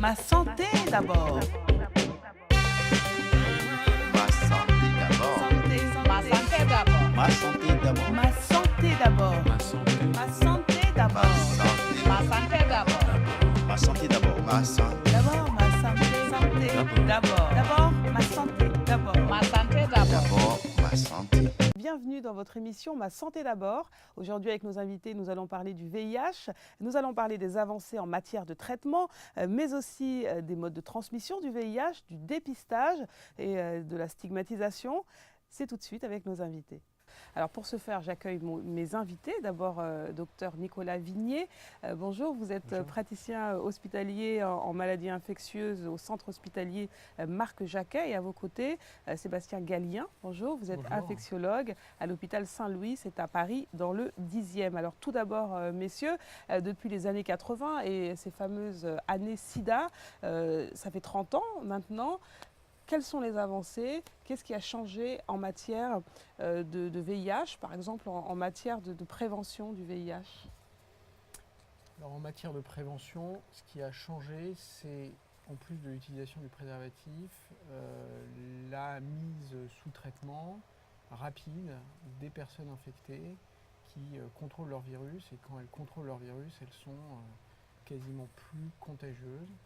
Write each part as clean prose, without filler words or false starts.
Ma santé d'abord. Ma santé d'abord. Santé, Ma santé. santé d'abord. Ma santé d'abord. Ma santé d'abord. Ma santé, Ma santé d'abord. Ma santé d'abord. Ma santé d'abord. Ma santé. D'abord, ma santé. Santé. D'abord. D'abord, ma santé. D'abord. Ma santé d'abord. D'abord, ma santé. Bienvenue dans votre émission Ma santé d'abord. Aujourd'hui avec nos invités, nous allons parler du VIH, nous allons parler des avancées en matière de traitement, mais aussi des modes de transmission du VIH, du dépistage et de la stigmatisation. C'est tout de suite avec nos invités. Alors pour ce faire, j'accueille mes invités. D'abord, docteur Nicolas Vignier. Bonjour, vous êtes Bonjour. praticien hospitalier en maladies infectieuses au centre hospitalier Marc Jacquet. Et à vos côtés, Sébastien Gallien. Bonjour, vous êtes Bonjour. infectiologue à l'hôpital Saint-Louis, c'est à Paris, dans le 10e. Alors tout d'abord, messieurs, depuis les années 80 et ces fameuses années SIDA, ça fait 30 ans maintenant. Quelles sont les avancées? Qu'est-ce qui a changé en matière de VIH, par exemple en matière de prévention du VIH? Alors en matière de prévention, ce qui a changé, c'est en plus de l'utilisation du préservatif, la mise sous traitement rapide des personnes infectées qui contrôlent leur virus, et quand elles contrôlent leur virus, elles sont quasiment plus contagieuses.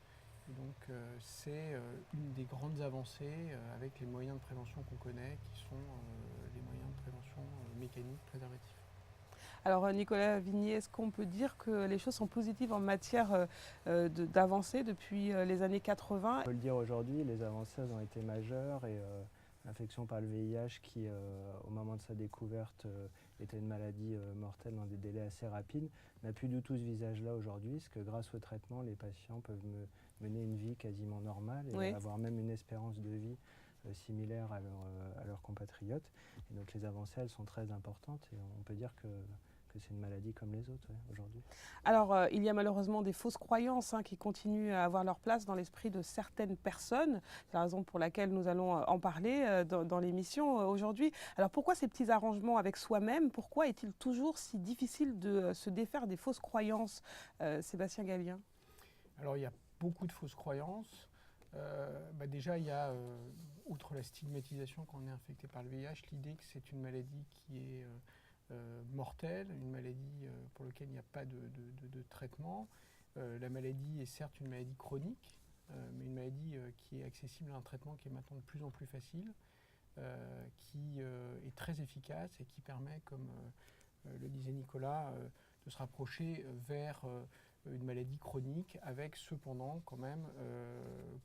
Et donc c'est une des grandes avancées avec les moyens de prévention qu'on connaît, qui sont les moyens de prévention mécanique préservatifs. Alors Nicolas Vignier, est-ce qu'on peut dire que les choses sont positives en matière d'avancées depuis les années 80? On peut le dire aujourd'hui, les avancées ont été majeures et l'infection par le VIH qui, au moment de sa découverte, était une maladie mortelle dans des délais assez rapides, n'a plus du tout ce visage-là aujourd'hui, parce que grâce au traitement, les patients peuvent mener une vie quasiment normale et Oui. avoir même une espérance de vie similaire à leurs compatriotes. Et donc les avancées, elles sont très importantes et on peut dire que c'est une maladie comme les autres aujourd'hui. Alors, il y a malheureusement des fausses croyances qui continuent à avoir leur place dans l'esprit de certaines personnes. C'est la raison pour laquelle nous allons en parler dans l'émission aujourd'hui. Alors, pourquoi ces petits arrangements avec soi-même? Pourquoi est-il toujours si difficile de se défaire des fausses croyances, Sébastien Gallien? Alors il y a beaucoup de fausses croyances. Déjà, il y a, outre la stigmatisation quand on est infecté par le VIH, l'idée que c'est une maladie qui est mortelle, une maladie pour laquelle il n'y a pas de traitement. La maladie est certes une maladie chronique, mais une maladie qui est accessible à un traitement qui est maintenant de plus en plus facile, qui est très efficace et qui permet, comme le disait Nicolas, de se rapprocher vers une maladie chronique, avec cependant quand même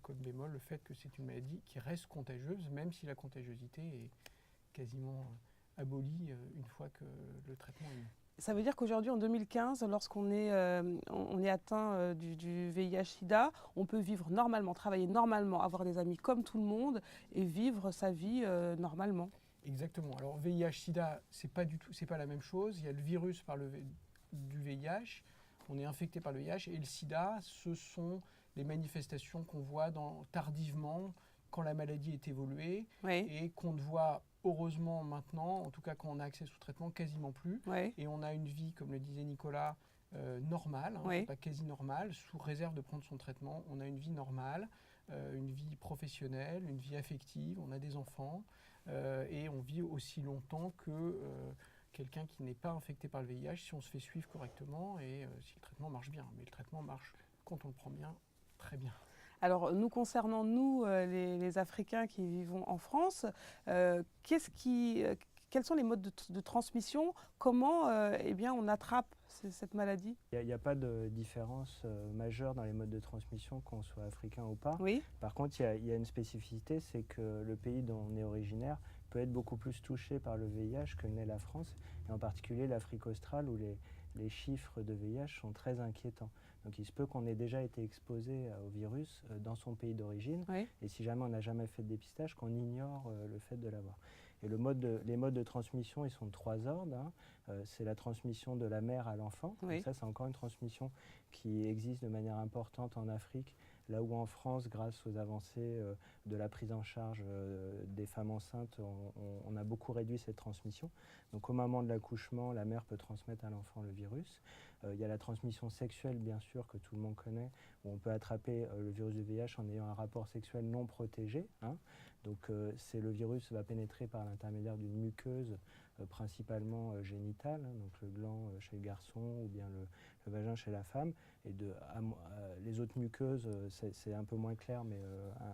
comme bémol le fait que c'est une maladie qui reste contagieuse, même si la contagiosité est quasiment abolie une fois que le traitement est mis. Ça veut dire qu'aujourd'hui, en 2015, lorsqu'on est atteint du VIH-Sida, on peut vivre normalement, travailler normalement, avoir des amis comme tout le monde et vivre sa vie normalement. Exactement. Alors VIH-Sida, c'est pas la même chose. Il y a le virus du VIH, on est infecté par le VIH, et le SIDA, ce sont les manifestations qu'on voit tardivement quand la maladie est évoluée, Oui. et qu'on ne voit heureusement maintenant, en tout cas quand on a accès sous traitement, quasiment plus. Oui. Et on a une vie, comme le disait Nicolas, normale, Oui. c'est pas quasi normale, sous réserve de prendre son traitement. On a une vie normale, une vie professionnelle, une vie affective, on a des enfants, et on vit aussi longtemps que quelqu'un qui n'est pas infecté par le VIH, si on se fait suivre correctement et si le traitement marche bien. Mais le traitement marche, quand on le prend bien, très bien. Alors, nous concernant, les Africains qui vivons en France, quels sont les modes de transmission? Comment on attrape cette maladie? Il n'y a pas de différence majeure dans les modes de transmission, qu'on soit africain ou pas. Oui. Par contre, il y a une spécificité, c'est que le pays dont on est originaire peut être beaucoup plus touché par le VIH que n'est la France, et en particulier l'Afrique australe, où les chiffres de VIH sont très inquiétants. Donc il se peut qu'on ait déjà été exposé au virus dans son pays d'origine, Oui. et si jamais on n'a jamais fait de dépistage, qu'on ignore le fait de l'avoir. Et les modes de transmission, ils sont de 3 ordres. C'est la transmission de la mère à l'enfant. Oui. Ça, c'est encore une transmission qui existe de manière importante en Afrique, Là où en France, grâce aux avancées de la prise en charge des femmes enceintes, on a beaucoup réduit cette transmission. Donc au moment de l'accouchement, la mère peut transmettre à l'enfant le virus. Il y a la transmission sexuelle, bien sûr, que tout le monde connaît, où on peut attraper le virus du VIH en ayant un rapport sexuel non protégé. Donc le virus va pénétrer par l'intermédiaire d'une muqueuse, principalement génitale, donc le gland chez le garçon ou bien le vagin chez la femme. Et les autres muqueuses, c'est un peu moins clair, mais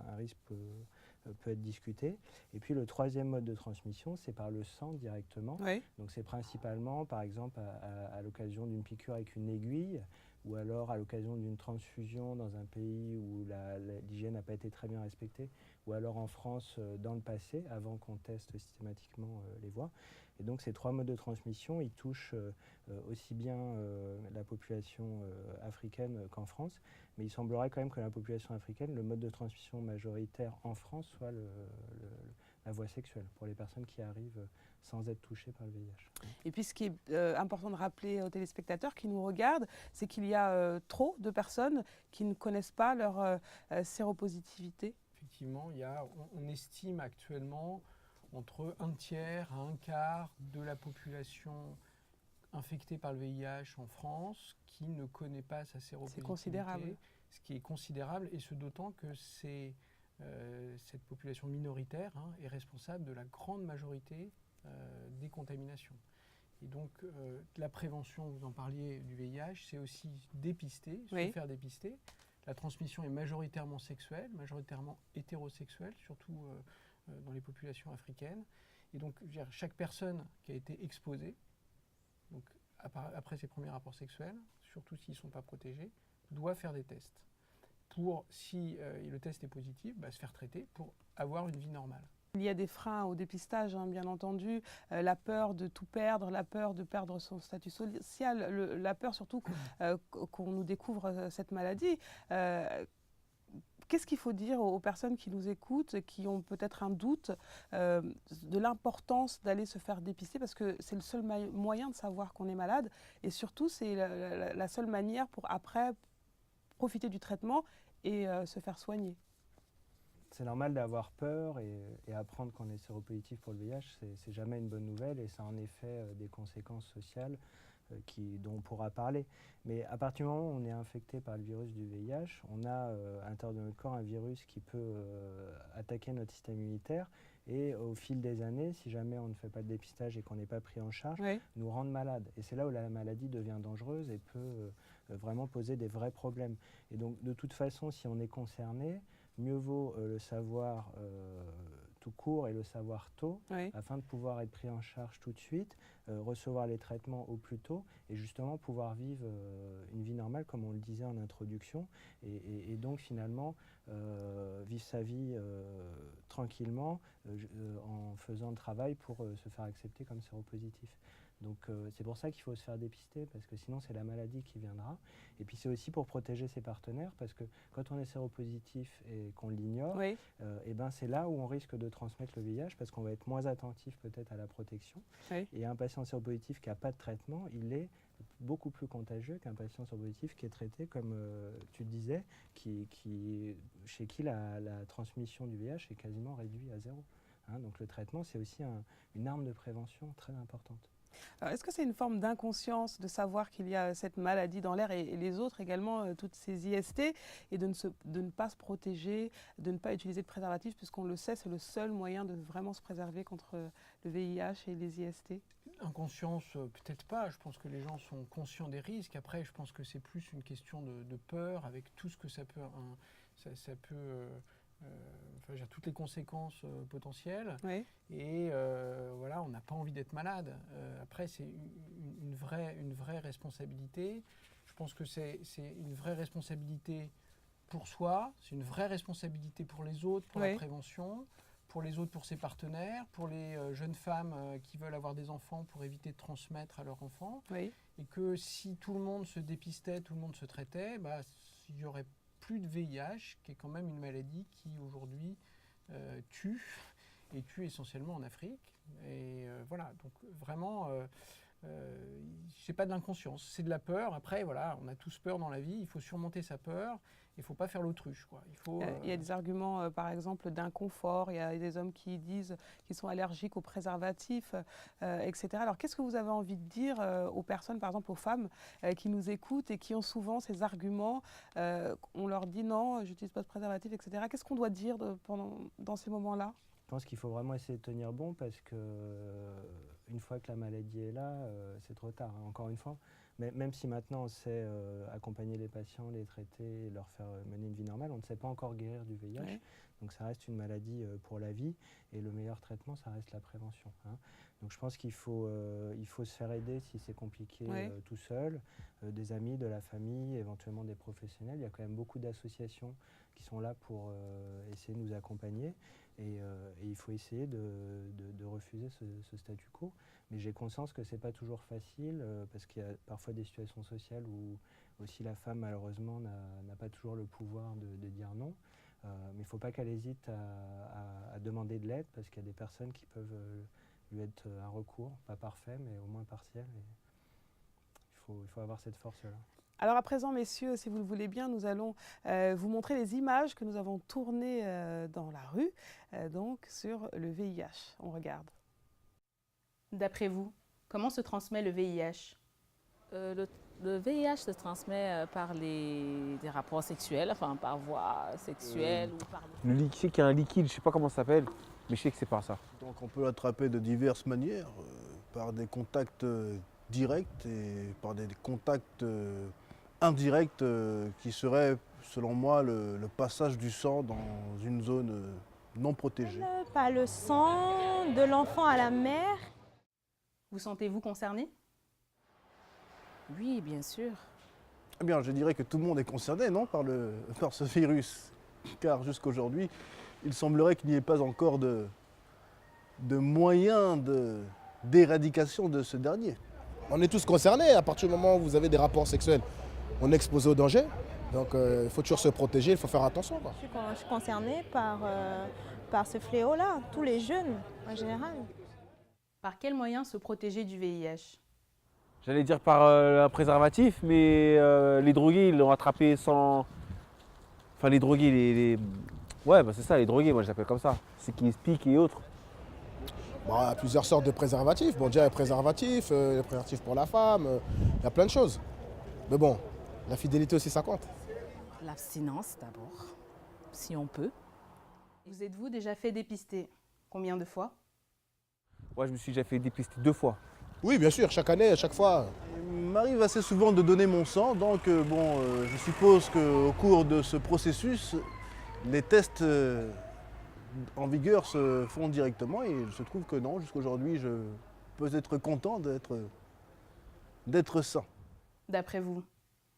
un risque peut être discuté. Et puis le troisième mode de transmission, c'est par le sang directement. Oui. Donc c'est principalement, par exemple, à l'occasion d'une piqûre avec une aiguille, ou alors à l'occasion d'une transfusion dans un pays où l'hygiène n'a pas été très bien respectée, ou alors en France dans le passé, avant qu'on teste systématiquement les voies. Et donc ces trois modes de transmission, ils touchent aussi bien la population africaine qu'en France, mais il semblerait quand même que la population africaine, le mode de transmission majoritaire en France soit la voie sexuelle, pour les personnes qui arrivent sans être touchées par le VIH. Et puis ce qui est important de rappeler aux téléspectateurs qui nous regardent, c'est qu'il y a trop de personnes qui ne connaissent pas leur séropositivité. Effectivement, on estime actuellement entre un tiers à un quart de la population infectée par le VIH en France qui ne connaît pas sa séropositivité. C'est considérable. Ce qui est considérable, et ce d'autant que cette population minoritaire est responsable de la grande majorité des contaminations. Et donc, la prévention, vous en parliez, du VIH, c'est aussi dépister, se faire dépister. La transmission est majoritairement sexuelle, majoritairement hétérosexuelle, surtout dans les populations africaines. Et donc, chaque personne qui a été exposée, donc, après ses premiers rapports sexuels, surtout s'ils ne sont pas protégés, doit faire des tests. Si le test est positif, se faire traiter pour avoir une vie normale. Il y a des freins au dépistage, bien entendu, la peur de tout perdre, la peur de perdre son statut social, la peur surtout qu'on nous découvre cette maladie. Qu'est-ce qu'il faut dire aux personnes qui nous écoutent, qui ont peut-être un doute de l'importance d'aller se faire dépister, parce que c'est le seul moyen de savoir qu'on est malade, et surtout c'est la seule manière pour après profiter du traitement et se faire soigner. C'est normal d'avoir peur et apprendre qu'on est séropositif pour le VIH, c'est jamais une bonne nouvelle, et ça a en effet des conséquences sociales dont on pourra parler. Mais à partir du moment où on est infecté par le virus du VIH, on a à l'intérieur de notre corps un virus qui peut attaquer notre système immunitaire, et au fil des années, si jamais on ne fait pas de dépistage et qu'on n'est pas pris en charge, nous rendre malades. Et c'est là où la maladie devient dangereuse et peut vraiment poser des vrais problèmes. Et donc de toute façon, si on est concerné, mieux vaut le savoir tout court et le savoir tôt, afin de pouvoir être pris en charge tout de suite, recevoir les traitements au plus tôt, et justement pouvoir vivre une vie normale, comme on le disait en introduction, et donc finalement vivre sa vie tranquillement en faisant le travail pour se faire accepter comme séropositif. Donc c'est pour ça qu'il faut se faire dépister, parce que sinon c'est la maladie qui viendra. Et puis c'est aussi pour protéger ses partenaires, parce que quand on est séropositif et qu'on l'ignore, c'est là où on risque de transmettre le VIH, parce qu'on va être moins attentif peut-être à la protection. Et un patient séropositif qui n'a pas de traitement, il est beaucoup plus contagieux qu'un patient séropositif qui est traité, comme tu le disais, chez qui la transmission du VIH est quasiment réduite à zéro. Donc le traitement, c'est aussi une arme de prévention très importante. Alors, est-ce que c'est une forme d'inconscience de savoir qu'il y a cette maladie dans l'air, et les autres également, toutes ces IST, et de ne pas se protéger, de ne pas utiliser de préservatif, puisqu'on le sait, c'est le seul moyen de vraiment se préserver contre le VIH et les IST? Inconscience, peut-être pas. Je pense que les gens sont conscients des risques. Après, je pense que c'est plus une question de peur, avec tout ce que ça peut... j'ai toutes les conséquences potentielles, et on n'a pas envie d'être malade. Après, c'est une vraie responsabilité. Je pense que c'est une vraie responsabilité pour soi, c'est une vraie responsabilité pour les autres, pour la prévention, pour les autres, pour ses partenaires, pour les jeunes femmes qui veulent avoir des enfants pour éviter de transmettre à leurs enfants. Et que si tout le monde se dépistait, tout le monde se traitait, il y aurait plus de VIH, qui est quand même une maladie qui aujourd'hui tue, et tue essentiellement en Afrique. Et donc vraiment, c'est pas de l'inconscience, c'est de la peur. Après, voilà, on a tous peur dans la vie, il faut surmonter sa peur, il ne faut pas faire l'autruche, quoi. Il y a des arguments, par exemple, d'inconfort. Il y a des hommes qui disent qu'ils sont allergiques aux préservatifs, etc. Alors, qu'est-ce que vous avez envie de dire aux personnes, par exemple aux femmes qui nous écoutent et qui ont souvent ces arguments on leur dit non, j'utilise pas de préservatif, etc. Qu'est-ce qu'on doit dire dans ces moments-là? Je pense qu'il faut vraiment essayer de tenir bon parce que une fois que la maladie est là, c'est trop tard, hein, encore une fois. Mais même si maintenant on sait accompagner les patients, les traiter et leur faire mener une vie normale, on ne sait pas encore guérir du VIH. Oui. Donc ça reste une maladie pour la vie et le meilleur traitement, ça reste la prévention, hein. Donc je pense qu'il faut se faire aider si c'est compliqué tout seul, des amis, de la famille, éventuellement des professionnels. Il y a quand même beaucoup d'associations qui sont là pour essayer de nous accompagner. Et il faut essayer de refuser ce statu quo. Mais j'ai conscience que ce n'est pas toujours facile parce qu'il y a parfois des situations sociales où aussi la femme, malheureusement, n'a pas toujours le pouvoir de dire non. Mais il ne faut pas qu'elle hésite à demander de l'aide parce qu'il y a des personnes qui peuvent lui être un recours, pas parfait, mais au moins partiel. Et il faut avoir cette force-là. Alors à présent, messieurs, si vous le voulez bien, nous allons vous montrer les images que nous avons tournées dans la rue, donc sur le VIH. On regarde. D'après vous, comment se transmet le VIH? Le VIH se transmet par des rapports sexuels, enfin par voie sexuelle ou par... Je sais qu'il y a un liquide, je ne sais pas comment ça s'appelle, mais je sais que c'est par ça. Donc on peut l'attraper de diverses manières, par des contacts directs et par des contacts indirects qui seraient, selon moi, le passage du sang dans une zone non protégée. Par le sang de l'enfant à la mère. Vous sentez-vous concerné? Oui, bien sûr. Eh bien, je dirais que tout le monde est concerné, non, par ce virus. Car jusqu'aujourd'hui, il semblerait qu'il n'y ait pas encore de moyens d'éradication de ce dernier. On est tous concernés. À partir du moment où vous avez des rapports sexuels, on est exposé au danger. Donc il faut toujours se protéger, il faut faire attention, quoi. Je suis concernée par ce fléau-là, tous les jeunes en général. Par quels moyens se protéger du VIH? J'allais dire par un préservatif, mais les drogués, ils l'ont attrapé sans... Enfin, les drogués, Ouais, bah c'est ça, les drogués, moi je l'appelle comme ça. C'est qui piquent et autres. Bon, il y a plusieurs sortes de préservatifs. Bon, déjà, les préservatifs pour la femme, il y a plein de choses. Mais bon, la fidélité aussi, ça compte. L'abstinence d'abord, si on peut. Vous êtes-vous déjà fait dépister? Combien de fois? Ouais, je me suis déjà fait dépister 2 fois. Oui, bien sûr, chaque année, à chaque fois. Il m'arrive assez souvent de donner mon sang, donc je suppose qu'au cours de ce processus, les tests en vigueur se font directement et il se trouve que non, jusqu'aujourd'hui, je peux être content d'être sain. D'après vous,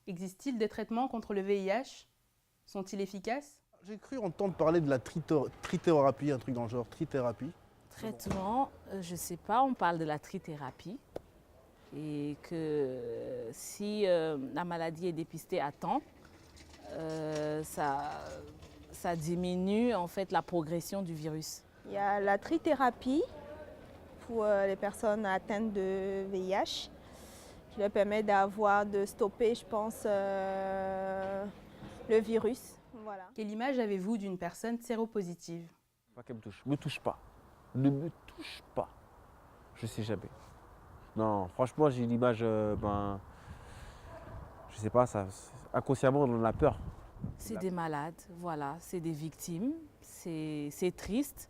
existe-t-il des traitements contre le VIH? Sont-ils efficaces? J'ai cru entendre parler de la trithérapie, un truc dans le genre, trithérapie. Traitement, je ne sais pas, on parle de la trithérapie et que si la maladie est dépistée à temps, ça diminue en fait la progression du virus. Il y a la trithérapie pour les personnes atteintes de VIH qui leur permet de stopper, je pense, le virus. Voilà. Quelle image avez-vous d'une personne séropositive? Pas qu'elle me touche. Me touche pas. Ne me touche pas. Je sais jamais. Non, franchement, j'ai une image, je sais pas, ça, inconsciemment, on en a peur. C'est des malades, voilà, c'est des victimes, c'est triste,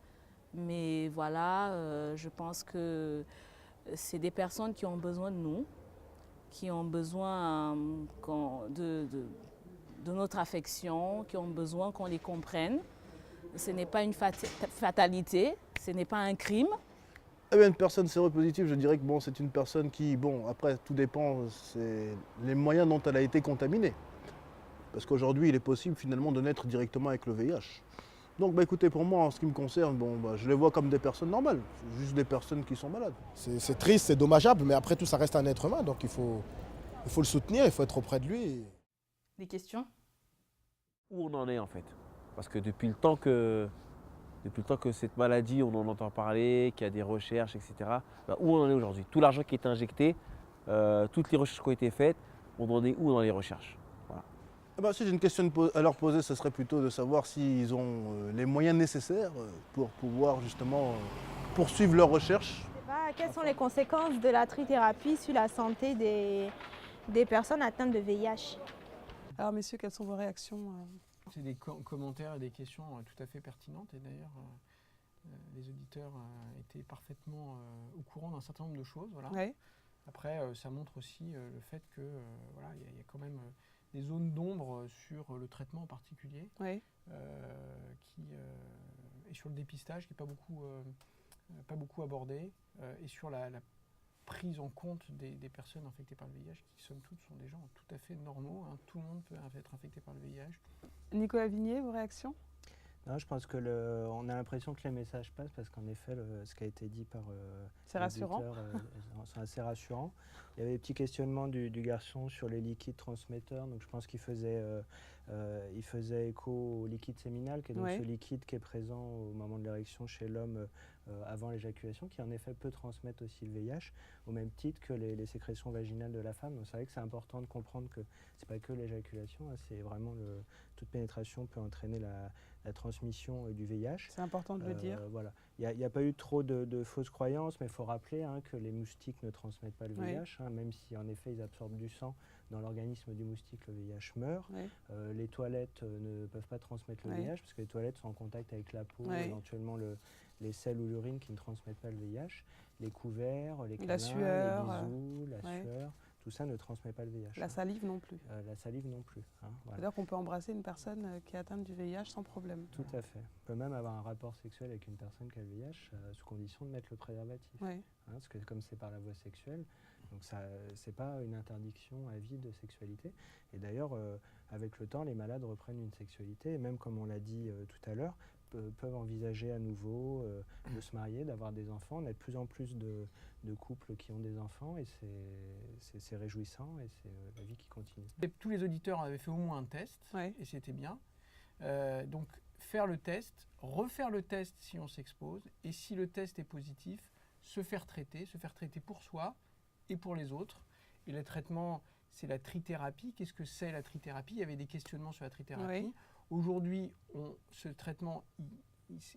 mais voilà, je pense que c'est des personnes qui ont besoin de nous, qui ont besoin de notre affection, qui ont besoin qu'on les comprenne. Ce n'est pas une fatalité, ce n'est pas un crime. Eh bien, une personne séropositive, je dirais que c'est une personne qui, après, tout dépend, c'est les moyens dont elle a été contaminée. Parce qu'aujourd'hui, il est possible finalement de naître directement avec le VIH. Donc, écoutez, pour moi, en ce qui me concerne, je les vois comme des personnes normales, juste des personnes qui sont malades. C'est triste, c'est dommageable, mais après tout, ça reste un être humain, donc il faut le soutenir, il faut être auprès de lui. Des questions? Où on en est en fait? Parce que depuis le temps que Depuis le temps que cette maladie, on en entend parler, qu'il y a des recherches, etc. Bah, où on en est aujourd'hui? Tout l'argent qui est injecté, toutes les recherches qui ont été faites, on en est où dans les recherches? Voilà. Si j'ai une question à leur poser, ce serait plutôt de savoir s'ils ont les moyens nécessaires pour pouvoir justement poursuivre leurs recherches. Quelles sont les conséquences de la trithérapie sur la santé des personnes atteintes de VIH? Alors messieurs, quelles sont vos réactions? C'est des commentaires et des questions tout à fait pertinentes. Et d'ailleurs, les auditeurs étaient parfaitement au courant d'un certain nombre de choses. Voilà. Ouais. Après, ça montre aussi le fait que voilà, y a quand même des zones d'ombre sur le traitement en particulier, Ouais. et sur le dépistage qui n'est pas beaucoup abordé, et sur la prise en compte des personnes infectées par le VIH, qui somme toute sont des gens tout à fait normaux. Hein. Tout le monde peut être infecté par le VIH. Nicolas Vignier, vos réactions? Non, je pense que on a l'impression que les messages passent parce qu'en effet, ce qui a été dit par C'est rassurant. c'est assez rassurant. Il y avait des petits questionnements du garçon sur les liquides transmetteurs. Donc je pense qu'il faisait écho au liquide séminal, qui est donc ce liquide qui est présent au moment de l'érection chez l'homme avant l'éjaculation, qui en effet peut transmettre aussi le VIH, au même titre que les sécrétions vaginales de la femme. Donc c'est vrai que c'est important de comprendre que c'est pas que l'éjaculation, hein, c'est vraiment toute pénétration peut entraîner la transmission du VIH. C'est important de le dire. Voilà. Il n'y a pas eu trop de fausses croyances, mais il faut rappeler que les moustiques ne transmettent pas le VIH, même si en effet ils absorbent du sang dans l'organisme du moustique, le VIH meurt. Les toilettes ne peuvent pas transmettre le VIH parce que les toilettes sont en contact avec la peau, éventuellement les selles ou l'urine qui ne transmettent pas le VIH. Les couverts, les câlins, la sueur, les bisous, la sueur. Tout ça ne transmet pas le VIH. La salive non plus. La salive non plus. Voilà. C'est-à-dire qu'on peut embrasser une personne qui est atteinte du VIH sans problème. Tout à fait. On peut même avoir un rapport sexuel avec une personne qui a le VIH sous condition de mettre le préservatif. Parce que comme c'est par la voie sexuelle, donc ça, c'est pas une interdiction à vie de sexualité. Et d'ailleurs, avec le temps, les malades reprennent une sexualité. Et même comme on l'a dit tout à l'heure, peuvent envisager à nouveau de se marier, d'avoir des enfants. On a de plus en plus de couples qui ont des enfants et c'est réjouissant et c'est la vie qui continue. Et tous les auditeurs avaient fait au moins un test et c'était bien. Donc faire le test, refaire le test si on s'expose et si le test est positif, se faire traiter pour soi et pour les autres. Et le traitement, c'est la trithérapie. Qu'est-ce que c'est la trithérapie? Il y avait des questionnements sur la trithérapie. Aujourd'hui, ce traitement,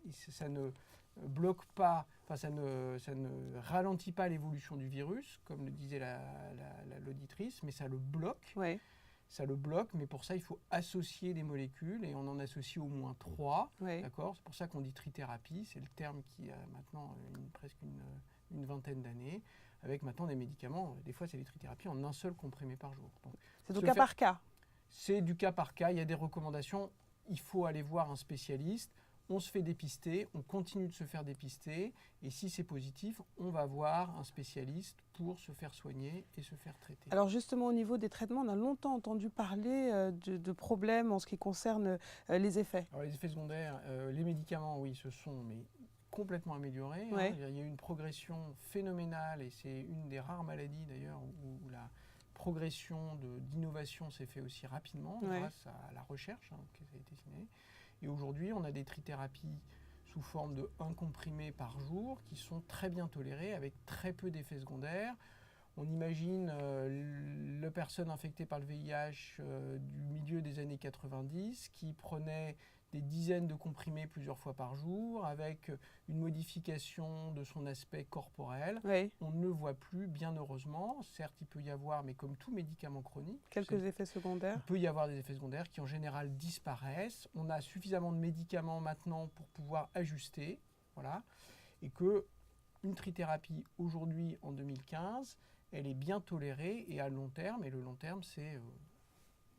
ça ne bloque pas, ça ne ralentit pas l'évolution du virus, comme le disait l'auditrice, mais ça le bloque. Ça le bloque, mais pour ça, il faut associer des molécules, et on en associe au moins 3. D'accord ? C'est pour ça qu'on dit trithérapie, c'est le terme qui a maintenant presque une vingtaine d'années, avec maintenant des médicaments. Des fois, c'est des trithérapies en un seul comprimé par jour. C'est du cas par cas. C'est du cas par cas, il y a des recommandations. Il faut aller voir un spécialiste, on se fait dépister, on continue de se faire dépister, et si c'est positif, on va voir un spécialiste pour se faire soigner et se faire traiter. Alors justement, au niveau des traitements, on a longtemps entendu parler de problèmes en ce qui concerne les effets. Alors, les effets secondaires, les médicaments, oui, se sont complètement améliorés. Il y a eu une progression phénoménale, et c'est une des rares maladies d'ailleurs où la progression d'innovation s'est fait aussi rapidement grâce à la recherche qui a été signée. Et aujourd'hui, on a des trithérapies sous forme de 1 comprimé par jour qui sont très bien tolérées avec très peu d'effets secondaires. On imagine la personne infectée par le VIH du milieu des années 90 qui prenait des dizaines de comprimés plusieurs fois par jour avec une modification de son aspect corporel. On ne le voit plus, bien heureusement. Certes, il peut y avoir, mais comme tout médicament chronique, quelques effets secondaires. Il peut y avoir des effets secondaires qui en général disparaissent. On a suffisamment de médicaments maintenant pour pouvoir ajuster. Voilà. Et qu'une trithérapie aujourd'hui, en 2015, elle est bien tolérée et à long terme. Et le long terme, c'est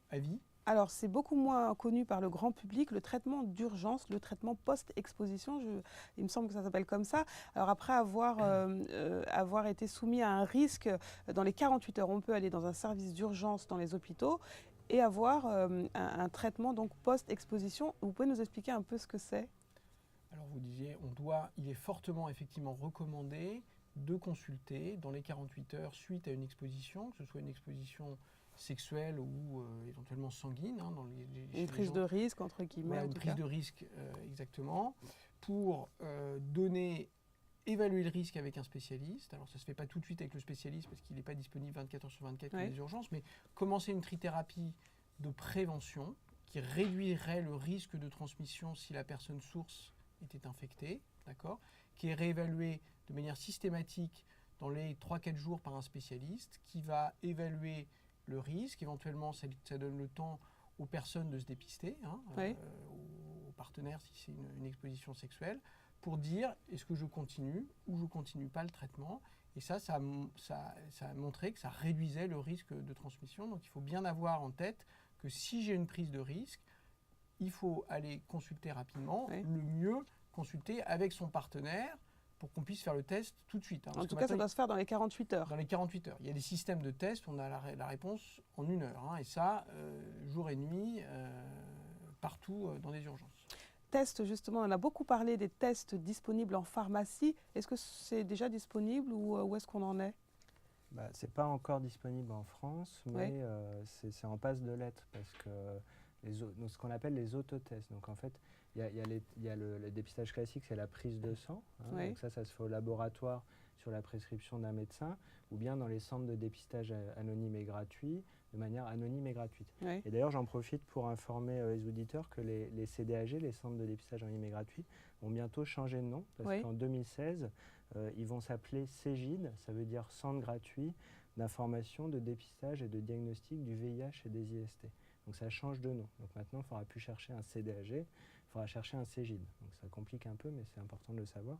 à vie. Alors, c'est beaucoup moins connu par le grand public, le traitement d'urgence, le traitement post-exposition, il me semble que ça s'appelle comme ça. Alors, après avoir été soumis à un risque, dans les 48 heures, on peut aller dans un service d'urgence dans les hôpitaux et avoir un traitement donc post-exposition. Vous pouvez nous expliquer un peu ce que c'est ? Alors, vous disiez, il est fortement effectivement recommandé de consulter dans les 48 heures suite à une exposition, que ce soit une exposition sexuelle ou éventuellement sanguine. Dans une prise de risque, entre guillemets. Voilà, une prise de risque, exactement. pour évaluer le risque avec un spécialiste. Alors ça ne se fait pas tout de suite avec le spécialiste parce qu'il n'est pas disponible 24 heures sur 24 comme les urgences, mais commencer une trithérapie de prévention qui réduirait le risque de transmission si la personne source était infectée, d'accord, qui est réévaluée de manière systématique dans les 3-4 jours par un spécialiste qui va évaluer le risque. Éventuellement, ça donne le temps aux personnes de se dépister, aux partenaires si c'est une exposition sexuelle, pour dire est-ce que je continue ou je ne continue pas le traitement. Et ça a montré que ça réduisait le risque de transmission. Donc il faut bien avoir en tête que si j'ai une prise de risque, il faut aller consulter rapidement, le mieux consulter avec son partenaire pour qu'on puisse faire le test tout de suite. En tout cas, ça doit se faire dans les 48 heures. Dans les 48 heures. Il y a des systèmes de tests où on a la réponse en 1 heure. Et ça, jour et nuit, partout dans les urgences. Tests, justement, on a beaucoup parlé des tests disponibles en pharmacie. Est-ce que c'est déjà disponible ou où est-ce qu'on en est? Ce n'est pas encore disponible en France, mais c'est en passe de l'être parce que ce qu'on appelle les autotests. Donc en fait, il y a le dépistage classique, c'est la prise de sang. Donc ça se fait au laboratoire sur la prescription d'un médecin ou bien dans les centres de dépistage anonymes et gratuits, de manière anonyme et gratuite. Et d'ailleurs, j'en profite pour informer les auditeurs que les CDAG, les centres de dépistage anonyme et gratuit, vont bientôt changer de nom parce qu'en 2016, ils vont s'appeler CEGID, ça veut dire Centre gratuit d'information, de dépistage et de diagnostic du VIH et des IST. Donc ça change de nom. Donc maintenant, il ne faudra plus chercher un CDAG, il faudra chercher un CEGID. Donc ça complique un peu, mais c'est important de le savoir.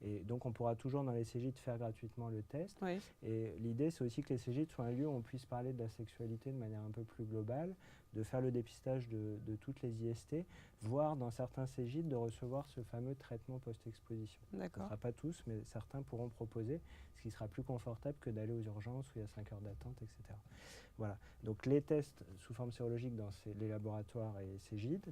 Et donc on pourra toujours dans les CEGID faire gratuitement le test. Et l'idée, c'est aussi que les CEGID soient un lieu où on puisse parler de la sexualité de manière un peu plus globale, de faire le dépistage de toutes les IST, voire dans certains CEGID de recevoir ce fameux traitement post-exposition. Ce ne sera pas tous, mais certains pourront proposer, ce qui sera plus confortable que d'aller aux urgences où il y a 5 heures d'attente, etc. Voilà. Donc les tests sous forme sérologique dans les laboratoires et CEGID,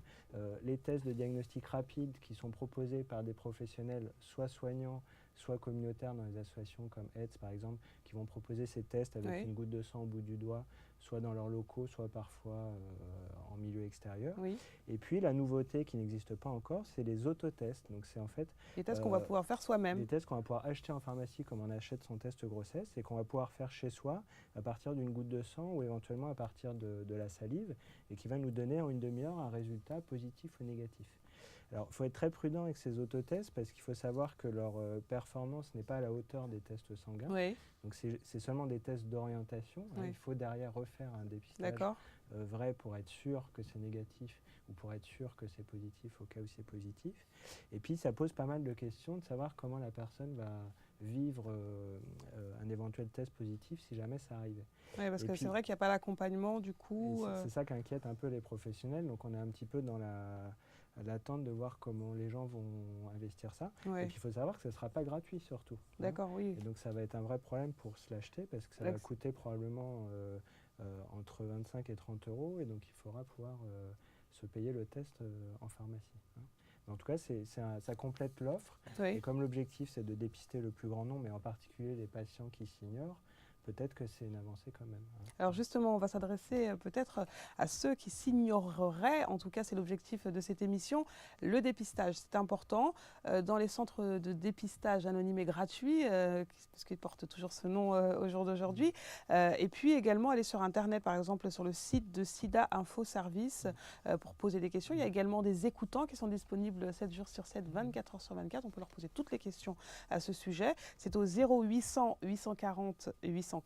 les tests de diagnostic rapide qui sont proposés par des professionnels, soit soignants, soit communautaires dans les associations comme AIDS par exemple, qui vont proposer ces tests avec une goutte de sang au bout du doigt, soit dans leurs locaux, soit parfois en milieu extérieur. Et puis la nouveauté qui n'existe pas encore, c'est les autotests. Donc c'est en fait les tests qu'on va pouvoir faire soi-même. Les tests qu'on va pouvoir acheter en pharmacie comme on achète son test grossesse et qu'on va pouvoir faire chez soi à partir d'une goutte de sang ou éventuellement à partir de la salive et qui va nous donner en une demi-heure un résultat positif ou négatif. Alors, il faut être très prudent avec ces autotests parce qu'il faut savoir que leur performance n'est pas à la hauteur des tests sanguins. Donc, c'est seulement des tests d'orientation. Il faut derrière refaire un dépistage vrai pour être sûr que c'est négatif ou pour être sûr que c'est positif au cas où c'est positif. Et puis, ça pose pas mal de questions de savoir comment la personne va vivre un éventuel test positif si jamais ça arrivait. Oui, parce que c'est vrai qu'il n'y a pas l'accompagnement du coup. C'est ça qui inquiète un peu les professionnels. Donc, on est un petit peu dans l'attente de voir comment les gens vont investir ça. Et puis il faut savoir que ce ne sera pas gratuit surtout. Oui. Et donc ça va être un vrai problème pour se l'acheter parce que ça va coûter probablement entre 25 et 30 euros et donc il faudra pouvoir se payer le test en pharmacie. En tout cas, ça complète l'offre. Et comme l'objectif c'est de dépister le plus grand nombre, mais en particulier les patients qui s'ignorent, peut-être que c'est une avancée quand même. Alors justement, on va s'adresser peut-être à ceux qui s'ignoreraient, en tout cas c'est l'objectif de cette émission, le dépistage. C'est important dans les centres de dépistage anonymes et gratuits, parce qu'ils portent toujours ce nom au jour d'aujourd'hui, et puis également aller sur Internet, par exemple sur le site de SIDA Info Service pour poser des questions. Il y a également des écoutants qui sont disponibles 7 jours sur 7, 24 heures sur 24. On peut leur poser toutes les questions à ce sujet. C'est au 0800 840 840,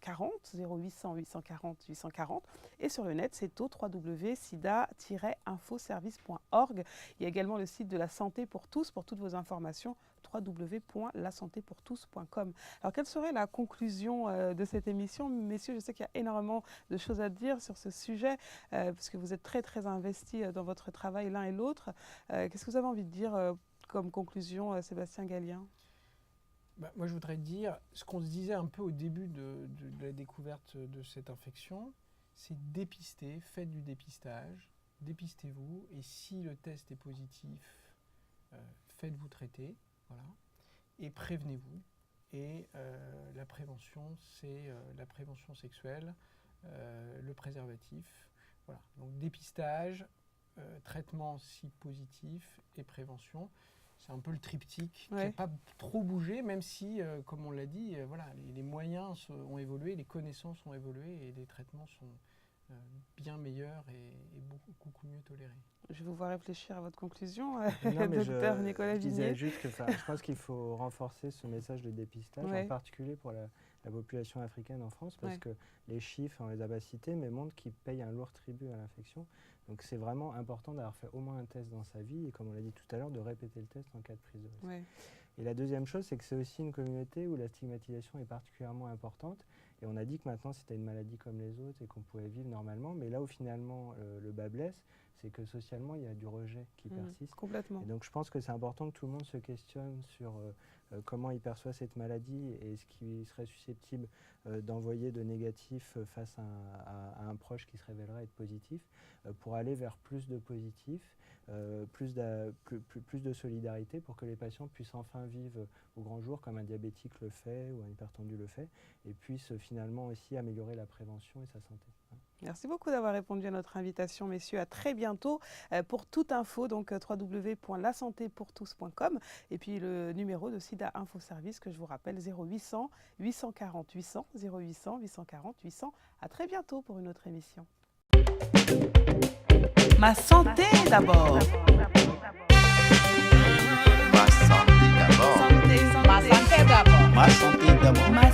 0800 840 840. Et sur le net, c'est au www.sida-infoservice.org. Il y a également le site de la Santé pour tous pour toutes vos informations, www.lasantépourtous.com. Alors, quelle serait la conclusion de cette émission? Messieurs, je sais qu'il y a énormément de choses à dire sur ce sujet, parce que vous êtes très, très investis dans votre travail l'un et l'autre. Qu'est-ce que vous avez envie de dire comme conclusion, Sébastien Gallien? Moi, je voudrais dire ce qu'on se disait un peu au début de la découverte de cette infection, c'est dépister, faites du dépistage, dépistez-vous, et si le test est positif, faites-vous traiter, voilà, et prévenez-vous. Et la prévention, c'est la prévention sexuelle, le préservatif, voilà. Donc dépistage, traitement si positif et prévention. C'est un peu le triptyque qui Ouais. n'a pas trop bougé, même si, comme on l'a dit, voilà, les moyens ont évolué, les connaissances ont évolué et les traitements sont bien meilleurs et beaucoup mieux tolérés. Je vous vois réfléchir à votre conclusion, Non, mais docteur Nicolas je disais Ginier. juste que je pense qu'il faut renforcer ce message de dépistage, Ouais. en particulier pour la population africaine en France, parce Ouais. que les chiffres, on les a pas cités, mais montrent qu'ils payent un lourd tribut à l'infection. Donc c'est vraiment important d'avoir fait au moins un test dans sa vie et, comme on l'a dit tout à l'heure, de répéter le test en cas de prise de risque. Ouais. Et la deuxième chose, c'est que c'est aussi une communauté où la stigmatisation est particulièrement importante. Et on a dit que maintenant c'était une maladie comme les autres et qu'on pouvait vivre normalement. Mais là où finalement le bas blesse, c'est que socialement il y a du rejet qui persiste. Complètement. Et donc je pense que c'est important que tout le monde se questionne sur comment il perçoit cette maladie et ce qui serait susceptible d'envoyer de négatif face à un proche qui se révélerait être positif, pour aller vers plus de positif, plus de solidarité, pour que les patients puissent enfin vivre au grand jour comme un diabétique le fait ou un hypertendu le fait, et puissent finalement aussi améliorer la prévention et sa santé. Merci beaucoup d'avoir répondu à notre invitation, messieurs. À très bientôt. Pour toute info, donc www.lasantépourtous.com, et puis le numéro de SIDA Info Service que je vous rappelle, 0800 840 800, 0800 840 800. À très bientôt pour une autre émission. Ma santé d'abord. Ma santé d'abord. Ma santé d'abord. Ma santé d'abord. Ma